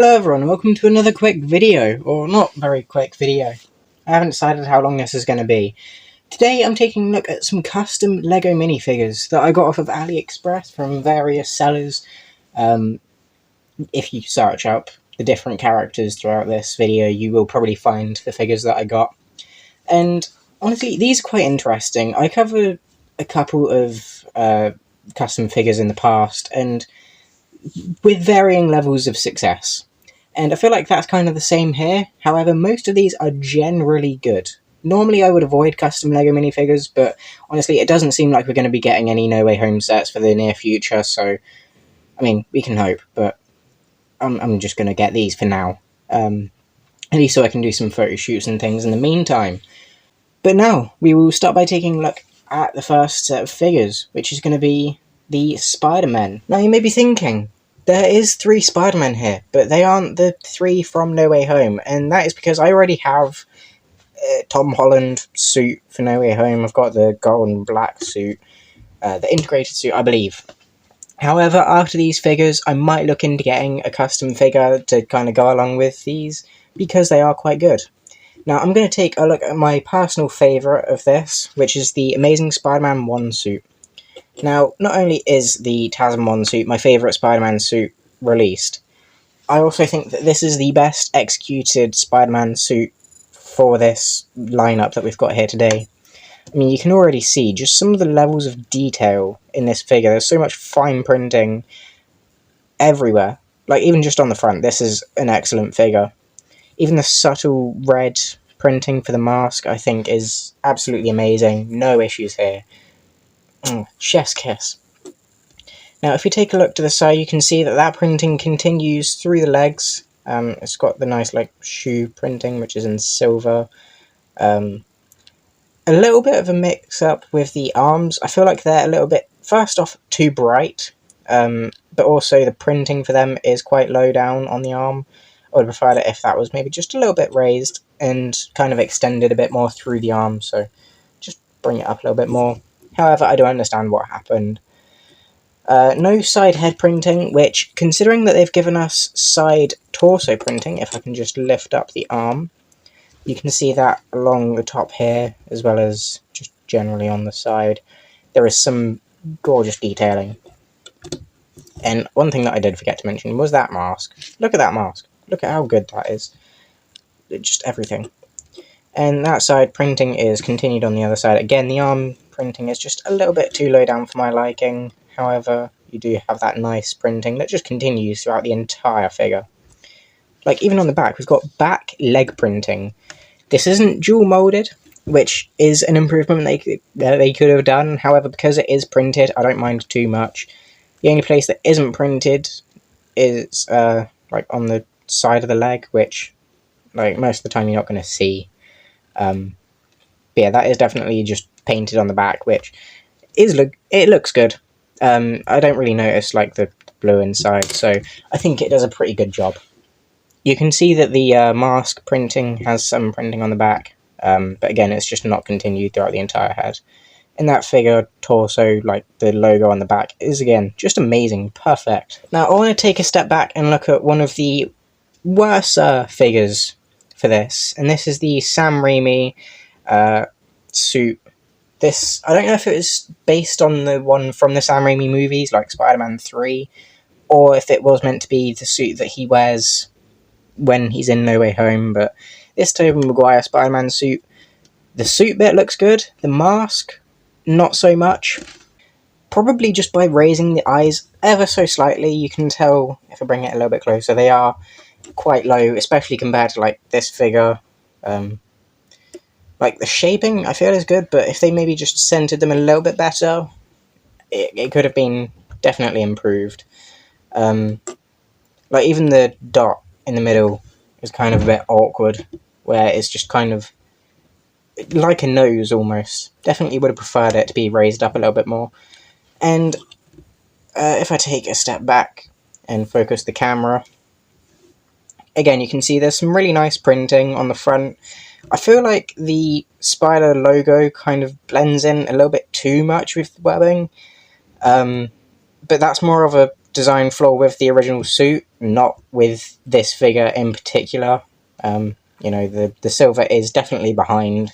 Hello everyone, welcome to another quick video, or not very quick video. I haven't decided how long this is going to be. Today I'm taking a look at some custom LEGO minifigures that I got off of AliExpress from various sellers. If you search up the different characters throughout this video, you will probably find the figures that I got. And honestly, these are quite interesting. I covered a couple of custom figures in the past, and with varying levels of success. And I feel like that's kind of the same here. However, most of these are generally good. Normally I would avoid custom LEGO minifigures, but honestly it doesn't seem like we're going to be getting any No Way Home sets for the near future, so I mean, we can hope, but I'm just going to get these for now. At least so I can do some photo shoots and things in the meantime. But now, we will start by taking a look at the first set of figures, which is going to be the Spider-Man. Now you may be thinking, there is 3 Spider-Men here, but they aren't the 3 from No Way Home, and that is because I already have Tom Holland suit for No Way Home. I've got the gold and black suit, the integrated suit, I believe. However, after these figures, I might look into getting a custom figure to kind of go along with these, because they are quite good. Now, I'm going to take a look at my personal favourite of this, which is the Amazing Spider-Man 1 suit. Now, not only is the TASM 1 suit my favourite Spider-Man suit released, I also think that this is the best executed Spider-Man suit for this lineup that we've got here today. I mean, you can already see just some of the levels of detail in this figure. There's so much fine printing everywhere. Like, even just on the front, this is an excellent figure. Even the subtle red printing for the mask, I think, is absolutely amazing. No issues here. Chef's kiss. Now, if you take a look to the side, you can see that that printing continues through the legs. It's got the nice, like, shoe printing, which is in silver. A little bit of a mix-up with the arms. I feel like they're a little bit, first off, too bright. But also the printing for them is quite low down on the arm. I would prefer it if that was maybe just a little bit raised and kind of extended a bit more through the arm. So just bring it up a little bit more. However, I do understand what happened. No side head printing, which, considering that they've given us side torso printing, if I can just lift up the arm, you can see that along the top here, as well as just generally on the side. There is some gorgeous detailing. And one thing that I did forget to mention was that mask. Look at that mask. Look at how good that is. Just everything. And that side printing is continued on the other side. Again, the arm printing is just a little bit too low down for my liking. However, you do have that nice printing that just continues throughout the entire figure. Like, even on the back, we've got back leg printing. This isn't dual molded, which is an improvement they could have done. However, because it is printed, I don't mind too much. The only place that isn't printed is like on the side of the leg, which, like, most of the time you're not going to see. But yeah, that is definitely just painted on the back, which it looks good. I don't really notice, like, the blue inside, so I think it does a pretty good job. You can see that the mask printing has some printing on the back, but again, it's just not continued throughout the entire head. And that figure torso, like the logo on the back, is again just amazing, perfect. Now, I want to take a step back and look at one of the worse figures for this, and this is the Sam Raimi suit. This, I don't know if it was based on the one from the Sam Raimi movies, like Spider-Man 3, or if it was meant to be the suit that he wears when he's in No Way Home, but this Tobey Maguire Spider-Man suit, the suit bit looks good, the mask, not so much. Probably just by raising the eyes ever so slightly, you can tell, if I bring it a little bit closer, they are quite low, especially compared to, like, this figure. Like, the shaping, I feel, is good, but if they maybe just centered them a little bit better, it could have been definitely improved. Like, even the dot in the middle is kind of a bit awkward, where it's just kind of like a nose, almost. Definitely would have preferred it to be raised up a little bit more. And if I take a step back and focus the camera, again, you can see there's some really nice printing on the front. I feel like the spider logo kind of blends in a little bit too much with the webbing, but that's more of a design flaw with the original suit, not with this figure in particular. You know, the silver is definitely behind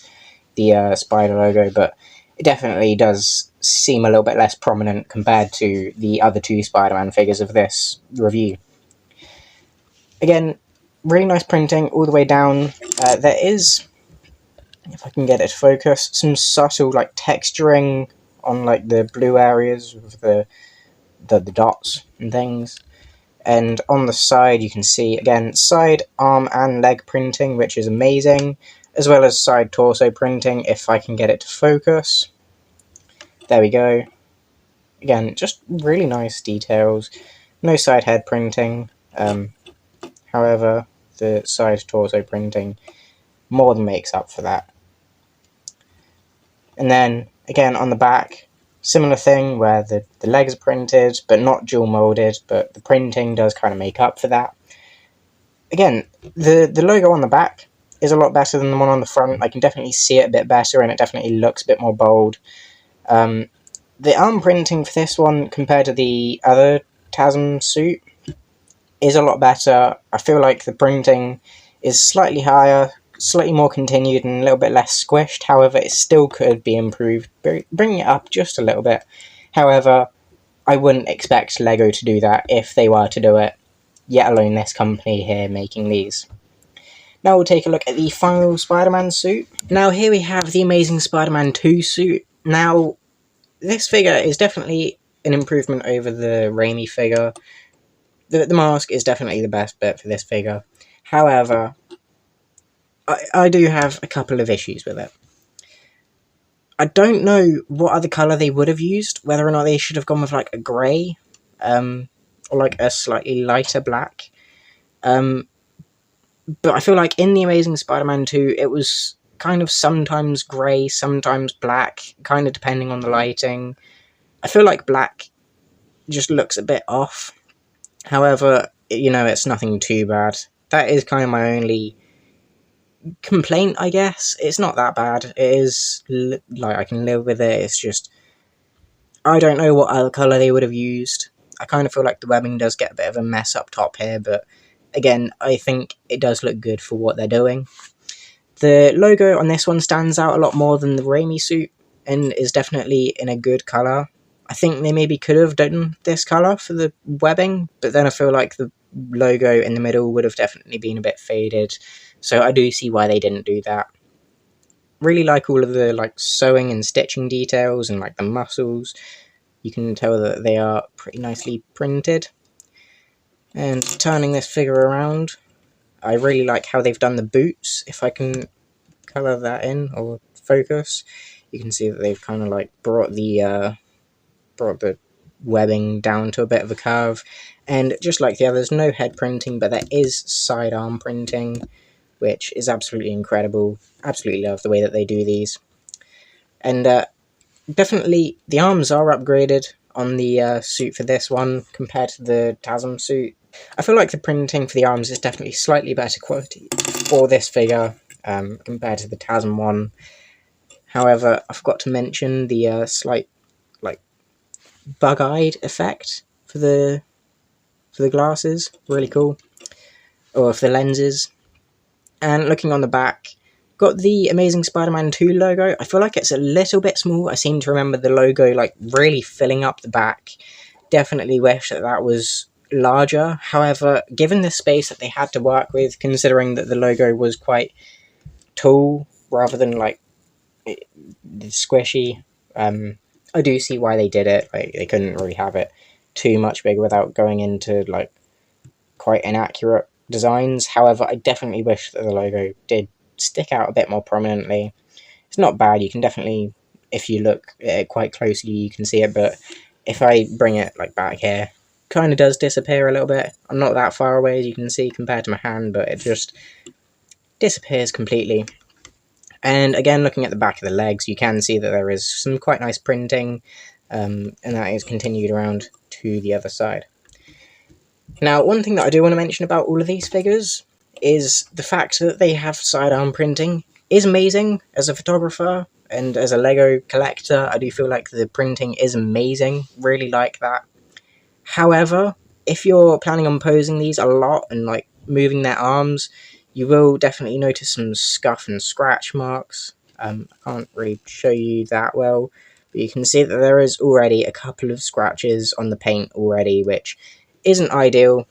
the spider logo, but it definitely does seem a little bit less prominent compared to the other two Spider-Man figures of this review. Again, really nice printing all the way down. There is, if I can get it to focus, some subtle like texturing on like the blue areas of the dots and things. And on the side you can see, again, side, arm and leg printing, which is amazing, as well as side torso printing, if I can get it to focus. There we go. Again, just really nice details. No side head printing, however, the side torso printing more than makes up for that. And then, again, on the back, similar thing where the legs are printed, but not dual molded, but the printing does kind of make up for that. Again, the logo on the back is a lot better than the one on the front. I can definitely see it a bit better, and it definitely looks a bit more bold. The arm printing for this one, compared to the other TASM suit, is a lot better. I feel like the printing is slightly higher, slightly more continued, and a little bit less squished. However, it still could be improved, bringing it up just a little bit. However, I wouldn't expect LEGO to do that if they were to do it, yet alone this company here making these. Now we'll take a look at the final Spider-Man suit. Now here we have the Amazing Spider-Man 2 suit. Now, this figure is definitely an improvement over the Raimi figure. The mask is definitely the best bit for this figure. However, I do have a couple of issues with it. I don't know what other colour they would have used, whether or not they should have gone with like a grey, or like a slightly lighter black. But I feel like in The Amazing Spider-Man 2, it was kind of sometimes grey, sometimes black, kind of depending on the lighting. I feel like black just looks a bit off. However, you know, it's nothing too bad. That is kind of my only complaint, I guess. It's not that bad. It is, like, I can live with it. It's just, I don't know what other colour they would have used. I kind of feel like the webbing does get a bit of a mess up top here, but again, I think it does look good for what they're doing. The logo on this one stands out a lot more than the Raimi suit, and is definitely in a good colour. I think they maybe could have done this colour for the webbing, but then I feel like the logo in the middle would have definitely been a bit faded, so I do see why they didn't do that. Really like all of the like sewing and stitching details and like the muscles. You can tell that they are pretty nicely printed. And turning this figure around, I really like how they've done the boots. If I can colour that in or focus, you can see that they've kind of like brought the webbing down to a bit of a curve. And just like the others, no head printing, but there is sidearm printing, which is absolutely incredible. Absolutely love the way that they do these. And definitely the arms are upgraded on the suit for this one compared to the TASM suit. I feel like the printing for the arms is definitely slightly better quality for this figure compared to the TASM one. However, I forgot to mention the slight like bug-eyed effect for the glasses. Really cool. Or for the lenses. And looking on the back, got the Amazing Spider-Man 2 logo. I feel like it's a little bit small. I seem to remember the logo like really filling up the back. Definitely wish that that was larger. However, given the space that they had to work with, considering that the logo was quite tall rather than like squishy, I do see why they did it. Like, they couldn't really have it too much bigger without going into like quite inaccurate designs. However, I definitely wish that the logo did stick out a bit more prominently. It's not bad. You can definitely, if you look at it quite closely, you can see it, but if I bring it like back here, kind of does disappear a little bit. I'm not that far away, as you can see, compared to my hand, but it just disappears completely. And again, looking at the back of the legs, you can see that there is some quite nice printing, and that is continued around to the other side. Now, one thing that I do want to mention about all of these figures is the fact that they have sidearm printing is amazing. As a photographer and as a LEGO collector, I do feel like the printing is amazing. Really like that. However, if you're planning on posing these a lot and like moving their arms, you will definitely notice some scuff and scratch marks. I can't really show you that well, but you can see that there is already a couple of scratches on the paint already, which isn't ideal.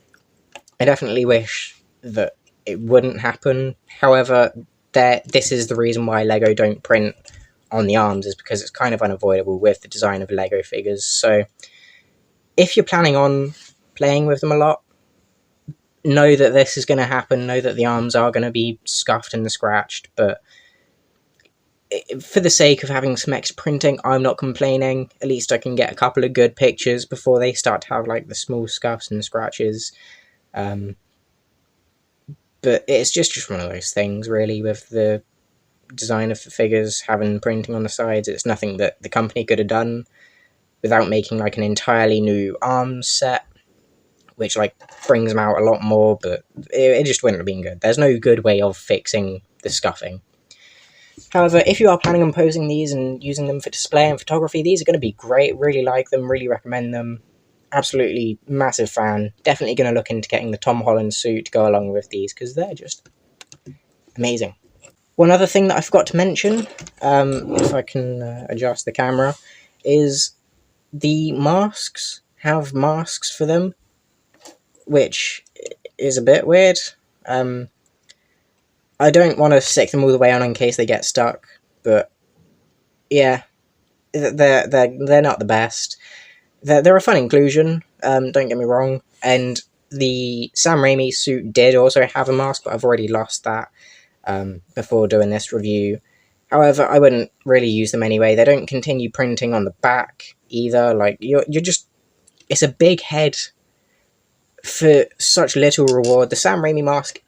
I definitely wish that it wouldn't happen. However, this is the reason why LEGO don't print on the arms, is because it's kind of unavoidable with the design of LEGO figures. So if you're planning on playing with them a lot, know that this is going to happen, know that the arms are going to be scuffed and scratched, but for the sake of having some extra printing, I'm not complaining. At least I can get a couple of good pictures before they start to have like the small scuffs and scratches. But it's just one of those things, really, with the design of the figures, having printing on the sides. It's nothing that the company could have done without making like an entirely new arms set, which like brings them out a lot more, but it just wouldn't have been good. There's no good way of fixing the scuffing. However, if you are planning on posing these and using them for display and photography, these are going to be great. Really like them, really recommend them. Absolutely massive fan. Definitely going to look into getting the Tom Holland suit to go along with these, because they're just amazing. One other thing that I forgot to mention, if I can adjust the camera, is the masks have masks for them, which is a bit weird. I don't want to stick them all the way on in case they get stuck, but yeah, they're not the best. They're a fun inclusion, don't get me wrong, and the Sam Raimi suit did also have a mask, but I've already lost that before doing this review. However, I wouldn't really use them anyway. They don't continue printing on the back either. Like, you're just... It's a big head for such little reward. The Sam Raimi mask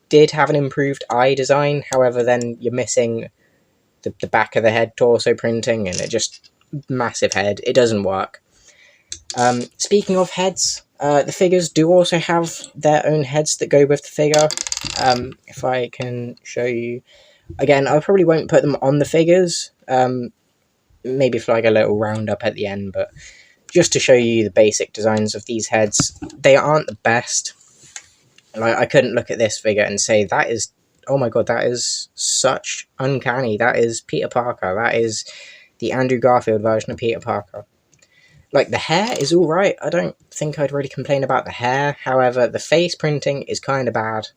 did have an improved eye design, however, then you're missing the back of the head torso printing, and it just... massive head. It doesn't work. Speaking of heads, the figures do also have their own heads that go with the figure. If I can show you... Again, I probably won't put them on the figures, maybe for like a little roundup at the end, but just to show you the basic designs of these heads. They aren't the best. Like, I couldn't look at this figure and say, that is... oh my god, that is such uncanny. That is Peter Parker. That is the Andrew Garfield version of Peter Parker. Like, the hair is alright. I don't think I'd really complain about the hair. However, the face printing is kind of bad.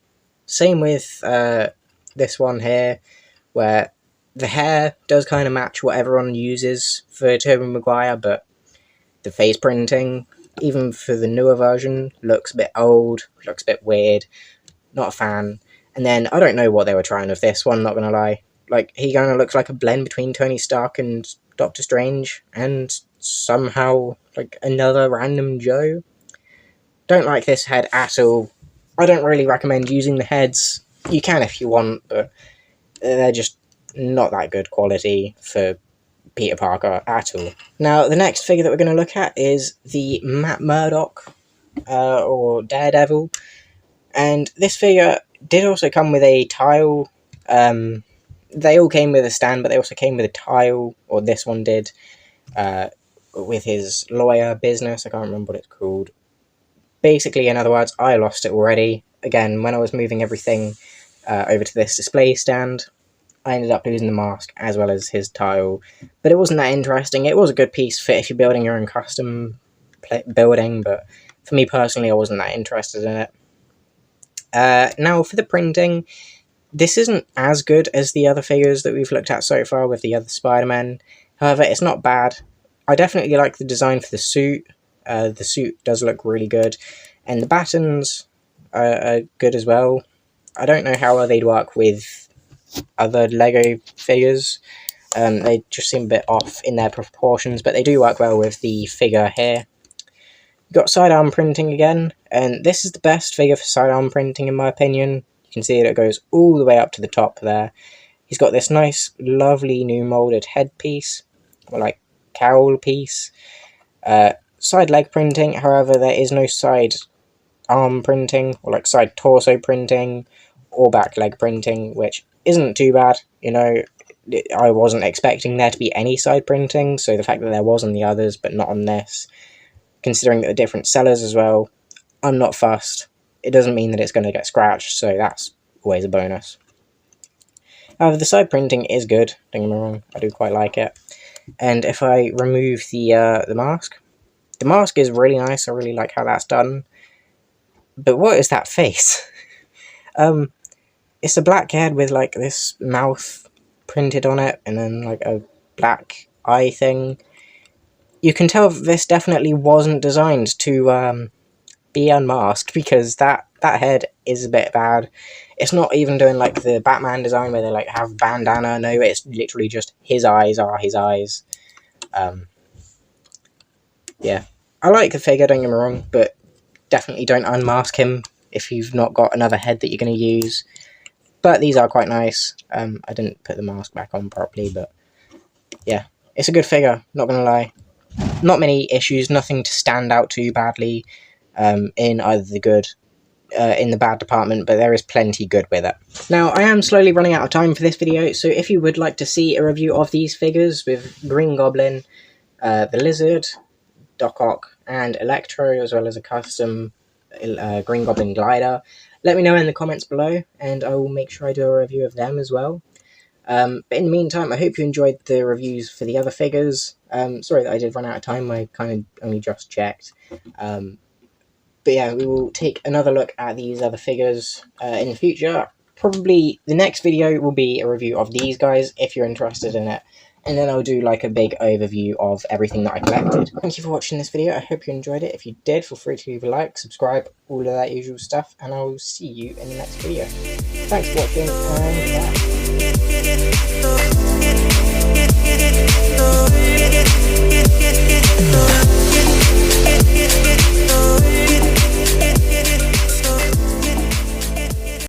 Same with this one here, where the hair does kind of match what everyone uses for Tobey Maguire, but the face printing, even for the newer version, looks a bit old, looks a bit weird. Not a fan. And then, I don't know what they were trying with this one, not gonna lie. Like, he kind of looks like a blend between Tony Stark and Doctor Strange, and somehow, like, another random Joe. Don't like this head at all. I don't really recommend using the heads. You can if you want, but they're just not that good quality for Peter Parker at all. Now, the next figure that we're going to look at is the Matt Murdock, or Daredevil. And this figure did also come with a tile. They all came with a stand, but they also came with a tile, or this one did, with his lawyer business. I can't remember what it's called. Basically, in other words, I lost it already. Again, when I was moving everything over to this display stand, I ended up losing the mask as well as his tile. But it wasn't that interesting. It was a good piece for if you're building your own custom building, but for me personally, I wasn't that interested in it. Now, for the printing, this isn't as good as the other figures that we've looked at so far with the other Spider-Man. However, it's not bad. I definitely like the design for the suit. The suit does look really good. And the battens are good as well. I don't know how well they'd work with other LEGO figures. They just seem a bit off in their proportions, but they do work well with the figure here. You've got sidearm printing again, and this is the best figure for sidearm printing in my opinion. You can see that it goes all the way up to the top there. He's got this nice, lovely new moulded headpiece, or like cowl piece. Side leg printing, however, there is no side arm printing, or like side torso printing, or back leg printing, which isn't too bad. You know, I wasn't expecting there to be any side printing, so the fact that there was on the others, but not on this, considering that the different sellers as well. I'm not fussed. It doesn't mean that it's going to get scratched, so that's always a bonus. However, the side printing is good, don't get me wrong, I do quite like it. And if I remove the mask is really nice, I really like how that's done. But what is that face? It's a black head with like this mouth printed on it, and then like a black eye thing. You can tell this definitely wasn't designed to be unmasked, because that head is a bit bad. It's not even doing like the Batman design where they like have bandana. No, it's literally just his eyes are his eyes. Yeah, I like the figure, don't get me wrong, but definitely don't unmask him if you've not got another head that you're going to use. But these are quite nice. I didn't put the mask back on properly, but yeah, it's a good figure, not going to lie. Not many issues, nothing to stand out too badly in either the good, in the bad department, but there is plenty good with it. Now, I am slowly running out of time for this video, so if you would like to see a review of these figures with Green Goblin, the Lizard, Doc Ock, and Electro, as well as a custom Green Goblin glider, let me know in the comments below, and I will make sure I do a review of them as well. But in the meantime, I hope you enjoyed the reviews for the other figures. Sorry that I did run out of time, I kind of only just checked. But yeah, we will take another look at these other figures in the future. Probably the next video will be a review of these guys, if you're interested in it. And then I'll do like a big overview of everything that I collected. Thank you for watching this video, I hope you enjoyed it. If you did, feel free to leave a like, subscribe, all of that usual stuff, and I will see you in the next video. Thanks for watching, and bye.